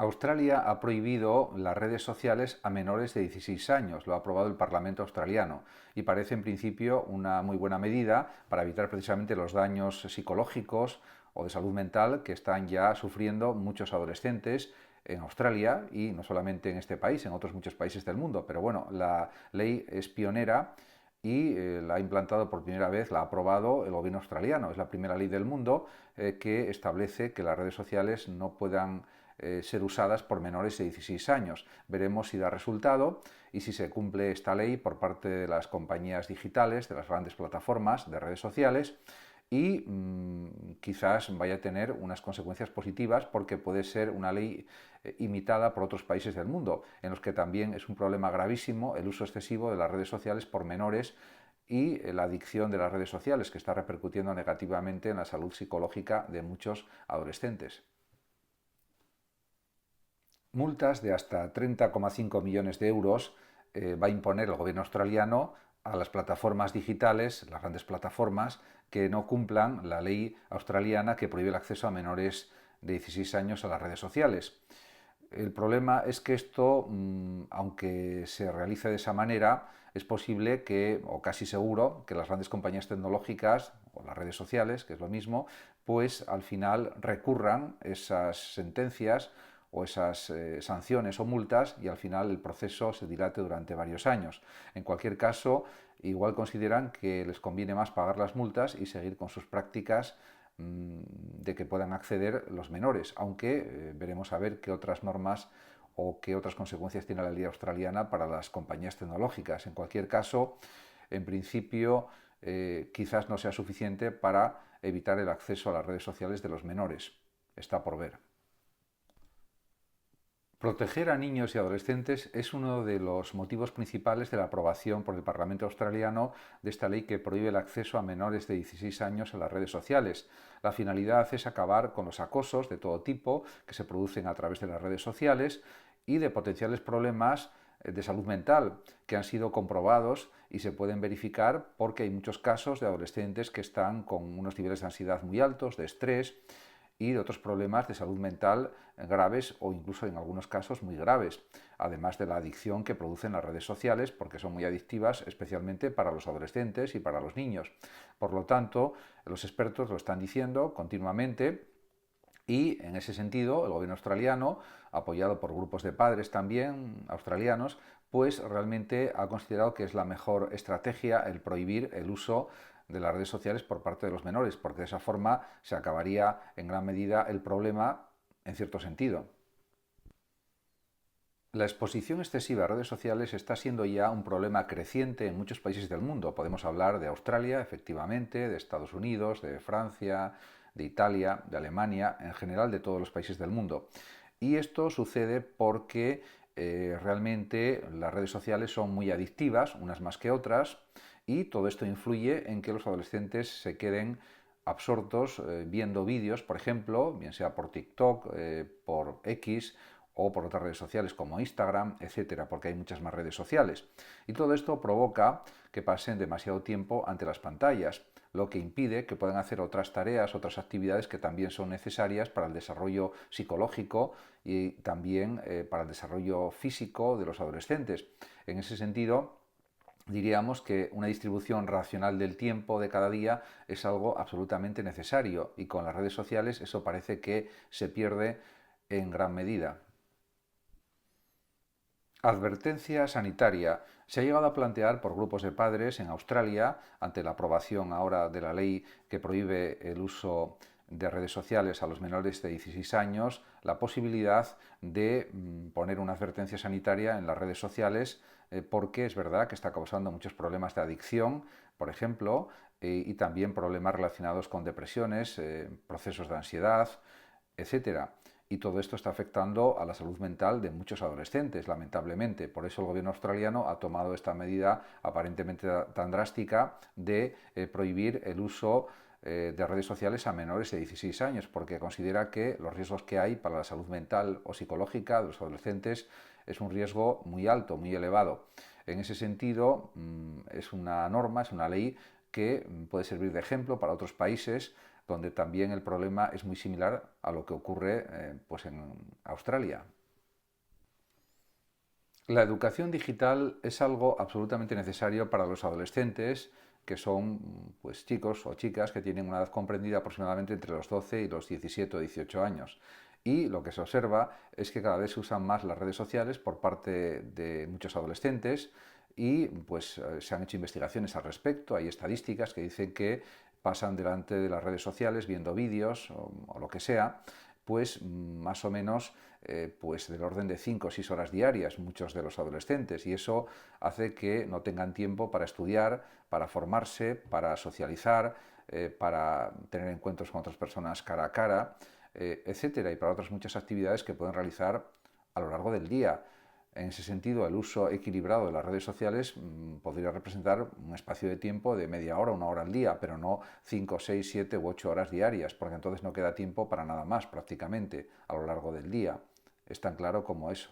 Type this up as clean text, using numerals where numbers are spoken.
Australia ha prohibido las redes sociales a menores de 16 años, lo ha aprobado el Parlamento australiano y parece en principio una muy buena medida para evitar precisamente los daños psicológicos o de salud mental que están ya sufriendo muchos adolescentes en Australia y no solamente en este país, en otros muchos países del mundo. Pero bueno, la ley es pionera y la ha implantado por primera vez, la ha aprobado el gobierno australiano. Es la primera ley del mundo que establece que las redes sociales no puedan ser usadas por menores de 16 años. Veremos si da resultado y si se cumple esta ley por parte de las compañías digitales, de las grandes plataformas de redes sociales y quizás vaya a tener unas consecuencias positivas porque puede ser una ley imitada por otros países del mundo, en los que también es un problema gravísimo el uso excesivo de las redes sociales por menores y la adicción de las redes sociales, que está repercutiendo negativamente en la salud psicológica de muchos adolescentes. Multas de hasta 30,5 millones de euros va a imponer el gobierno australiano a las plataformas digitales, las grandes plataformas, que no cumplan la ley australiana que prohíbe el acceso a menores de 16 años a las redes sociales. El problema es que esto, aunque se realice de esa manera, es posible que, o casi seguro, que las grandes compañías tecnológicas o las redes sociales, que es lo mismo, pues al final recurran esas sentencias o esas sanciones o multas y al final el proceso se dilate durante varios años. En cualquier caso, igual consideran que les conviene más pagar las multas y seguir con sus prácticas de que puedan acceder los menores, aunque veremos a ver qué otras normas o qué otras consecuencias tiene la ley australiana para las compañías tecnológicas. En cualquier caso, en principio, quizás no sea suficiente para evitar el acceso a las redes sociales de los menores. Está por ver. Proteger a niños y adolescentes es uno de los motivos principales de la aprobación por el Parlamento australiano de esta ley que prohíbe el acceso a menores de 16 años a las redes sociales. La finalidad es acabar con los acosos de todo tipo que se producen a través de las redes sociales y de potenciales problemas de salud mental que han sido comprobados y se pueden verificar porque hay muchos casos de adolescentes que están con unos niveles de ansiedad muy altos, de estrés y de otros problemas de salud mental graves o incluso en algunos casos muy graves, además de la adicción que producen las redes sociales porque son muy adictivas, especialmente para los adolescentes y para los niños. Por lo tanto, los expertos lo están diciendo continuamente y en ese sentido el gobierno australiano, apoyado por grupos de padres también australianos, pues realmente ha considerado que es la mejor estrategia el prohibir el uso de las redes sociales por parte de los menores, porque de esa forma se acabaría en gran medida el problema en cierto sentido. La exposición excesiva a redes sociales está siendo ya un problema creciente en muchos países del mundo. Podemos hablar de Australia, efectivamente, de Estados Unidos, de Francia, de Italia, de Alemania, en general de todos los países del mundo. Y esto sucede porque realmente las redes sociales son muy adictivas, unas más que otras, y todo esto influye en que los adolescentes se queden absortos viendo vídeos, por ejemplo, bien sea por TikTok, por X o por otras redes sociales como Instagram, etcétera, porque hay muchas más redes sociales. Y todo esto provoca que pasen demasiado tiempo ante las pantallas, lo que impide que puedan hacer otras tareas, otras actividades que también son necesarias para el desarrollo psicológico y también para el desarrollo físico de los adolescentes. En ese sentido, diríamos que una distribución racional del tiempo de cada día es algo absolutamente necesario y con las redes sociales eso parece que se pierde en gran medida. Advertencia sanitaria. Se ha llegado a plantear por grupos de padres en Australia, ante la aprobación ahora de la ley que prohíbe el uso de redes sociales a los menores de 16 años, la posibilidad de poner una advertencia sanitaria en las redes sociales porque es verdad que está causando muchos problemas de adicción, por ejemplo, y también problemas relacionados con depresiones, procesos de ansiedad, etcétera. Y todo esto está afectando a la salud mental de muchos adolescentes, lamentablemente. Por eso el gobierno australiano ha tomado esta medida aparentemente tan drástica de prohibir el uso de redes sociales a menores de 16 años, porque considera que los riesgos que hay para la salud mental o psicológica de los adolescentes es un riesgo muy alto, muy elevado. En ese sentido, es una norma, es una ley que puede servir de ejemplo para otros países donde también el problema es muy similar a lo que ocurre pues Australia. La educación digital es algo absolutamente necesario para los adolescentes que son pues, chicos o chicas que tienen una edad comprendida aproximadamente entre los 12 y los 17 o 18 años. Y lo que se observa es que cada vez se usan más las redes sociales por parte de muchos adolescentes y pues se han hecho investigaciones al respecto. Hay estadísticas que dicen que pasan delante de las redes sociales viendo vídeos o lo que sea, pues más o menos pues del orden de 5 o 6 horas diarias, muchos de los adolescentes, y eso hace que no tengan tiempo para estudiar, para formarse, para socializar, para tener encuentros con otras personas cara a cara, etcétera, y para otras muchas actividades que pueden realizar a lo largo del día. En ese sentido, el uso equilibrado de las redes sociales podría representar un espacio de tiempo de media hora, una hora al día, pero no 5, 6, 7 u 8 horas diarias, porque entonces no queda tiempo para nada más prácticamente a lo largo del día. Es tan claro como eso.